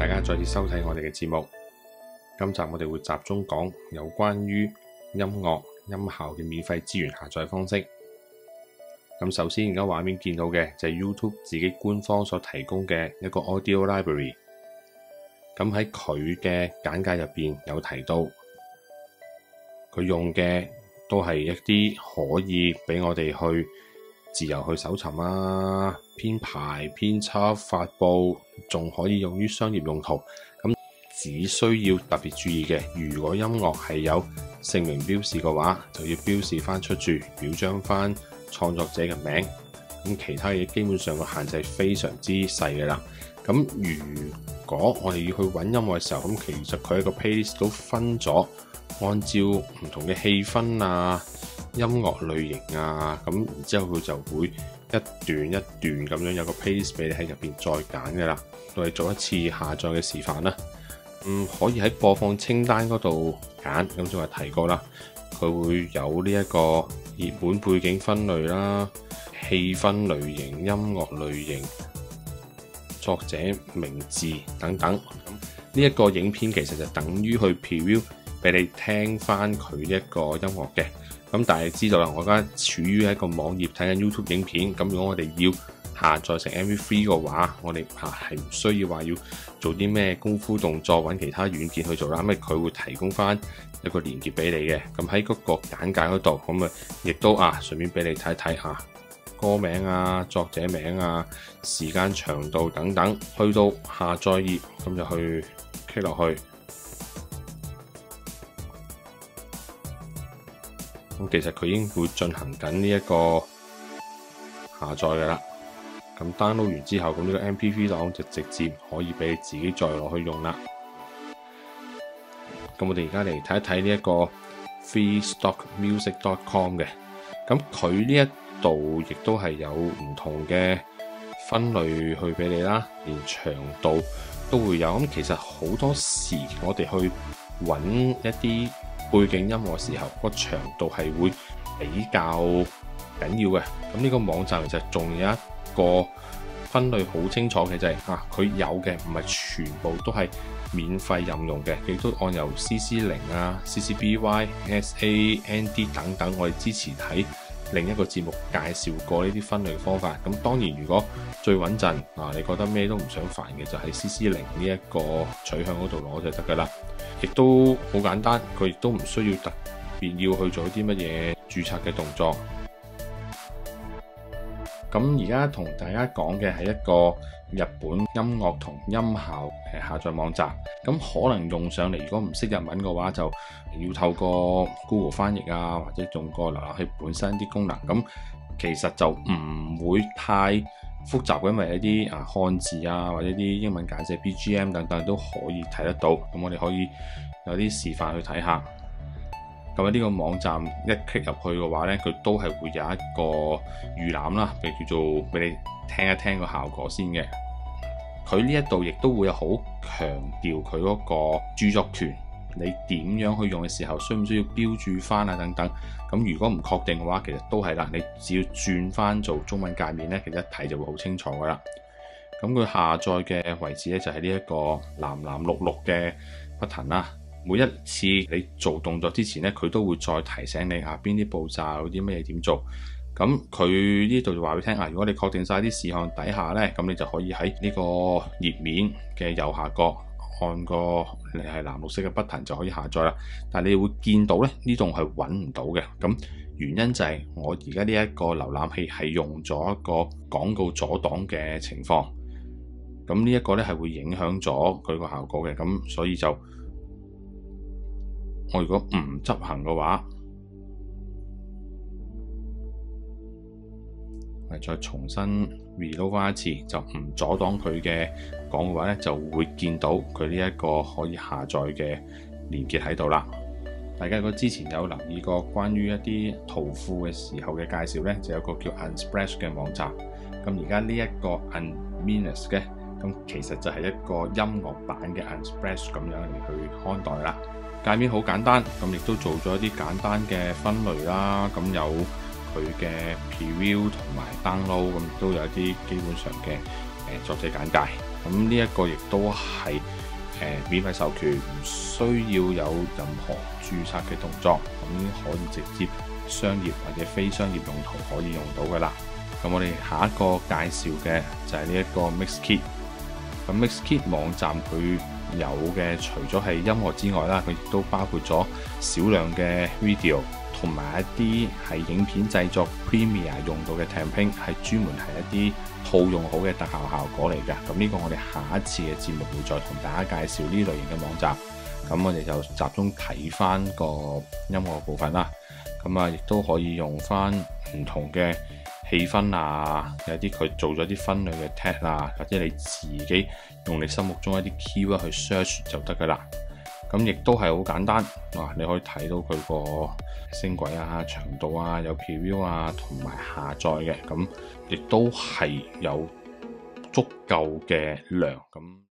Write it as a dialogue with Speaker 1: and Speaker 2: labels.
Speaker 1: 大家再次收睇我哋嘅節目。今集我哋會集中講有關於音樂音效嘅免費資源下載方式。咁首先而家畫面見到嘅就係 YouTube 自己官方所提供嘅一個 Audio Library。咁喺佢嘅簡介入邊有提到，佢用嘅都係一啲可以俾我哋去自由去搜尋啊、編排、編輯、發佈，仲可以用於商業用途。咁只需要特別注意嘅，如果音樂係有姓名標示嘅話，就要標示翻出處，表彰翻創作者嘅名。咁其他嘢基本上個限制非常之細嘅啦。咁如果我哋要去揾音樂嘅時候，咁其實佢喺個 playlist 都分咗，按照唔同嘅氣氛啊、音樂類型啊，咁然之後佢就會一段一段咁樣有個 playlist 俾你喺入邊再揀嘅啦。我哋做一次下載嘅示範啦。可以喺播放清單嗰度揀，咁就係提過啦。佢會有呢一個熱門背景分類啦、氣氛類型、音樂類型、作者名字等等。呢一個影片其實就等於去 preview 俾你聽翻佢一個音樂嘅。咁但係知道啦，我而家處於一個網頁睇緊 YouTube 影片。咁如果我哋要下載成 MP3 嘅話，我哋係唔需要話要做啲咩功夫動作揾其他軟件去做啦，因為佢會提供翻一個連結俾你嘅。咁喺嗰個簡介嗰度，咁亦都順便俾你睇睇歌名啊、作者名啊、時間長度等等。去到下載頁，咁就去 click 落去。咁其實佢已經會進行緊呢一個下載嘅啦。咁 download 完之後，咁呢個 MP3 檔就直接可以俾你自己載落去用啦。咁我哋而家嚟睇一睇呢一個 freestockmusic.com 嘅。咁佢呢一度亦都係有唔同嘅分類去俾你啦，連長度都會有。咁其實好多時我哋去揾一啲背景音樂嘅時候，個長度係會比較緊要嘅。咁呢個網站其實仲有一個分類好清楚嘅，就係佢有嘅唔係全部都係免費任用嘅，亦都按由 CC0 啊、CC BY、SAND 等等，我哋之前喺另一個節目介紹過呢啲分類嘅方法。咁當然如果最穩陣你覺得咩都唔想煩嘅，就喺 CC0 呢一個取向嗰度攞就得噶啦。亦都好簡單，佢亦都唔需要特別要去做啲乜嘢註冊嘅動作。咁而家同大家講嘅係一個日本音樂同音效下載網站。咁可能用上嚟，如果唔識日文嘅話，就要透過 Google 翻譯啊，或者用個瀏覽器本身啲功能。咁其實就唔會太複雜嘅，因為一啲漢字啊，或者啲英文簡寫 BGM 等等都可以睇得到。咁我哋可以有啲示範去睇下。咁喺呢個網站一 click 入去嘅話呢，佢都係會有一個預覽啦，譬如叫做俾你聽一聽個效果先嘅。佢呢一度亦都會有好強調佢嗰個著作權，你點樣去用嘅時候，需唔需要標註翻等等。咁如果唔確定嘅話，其實都係啦，你只要轉翻做中文界面呢，其實一睇就會好清楚噶啦。咁佢下載嘅位置呢，就係呢一個藍藍綠綠嘅 button 啦。每一次你做動作之前呢，佢都會再提醒你邊啲步驟有啲咩點做。咁佢呢度就話俾你聽如果你確定晒啲事項底下呢，咁你就可以喺呢個頁面嘅右下角按個係藍綠色嘅 button 就可以下載啦。但係你會見到呢，呢度係揾唔到嘅。咁原因就係我而家呢一個瀏覽器係用咗一個廣告阻擋嘅情況。咁呢一個呢係會影響咗佢個效果嘅。咁所以就我如果唔執行嘅話，再重新 reload 翻一次，就唔阻擋佢嘅講嘅話呢，就會見到佢呢一個可以下載嘅連結喺度啦。大家如果之前有留意過關於一啲圖庫嘅時候嘅介紹呢，就有個叫 Unsplash 嘅網站。咁而家呢一個 Unminus 嘅，咁其實就係一個音樂版嘅 Unsplash 咁樣嚟去看待啦。界面好簡單，咁亦都做咗一啲簡單嘅分類啦。咁有佢嘅 preview 同埋 download，咁都有一啲基本上嘅作者簡介。咁呢一個亦都係免費授權，唔需要有任何註冊嘅動作，咁可以直接商業或者非商業用途可以用到㗎喇。咁我哋下一個介紹嘅就係呢一個 Mixkit。咁 Mixkit 網站佢有嘅除咗係音樂之外啦，佢亦都包括咗少量嘅 video 同埋一啲係影片製作 Premiere 用到嘅 template， 係專門係一啲套用好嘅特效效果嚟嘅。咁呢個我哋下一次嘅節目會再同大家介紹呢類型嘅網站。咁我哋就集中睇翻個音樂部分啦。咁啊，亦都可以用翻唔同嘅氣氛啊，有啲佢做咗啲分類嘅 tag 啊，或者你自己用你心目中一啲 keyword 去 search 就得噶啦。咁亦都係好簡單，你可以睇到佢個聲軌啊、長度啊、有 preview 啊，同埋下載嘅，咁亦都係有足夠嘅量咁。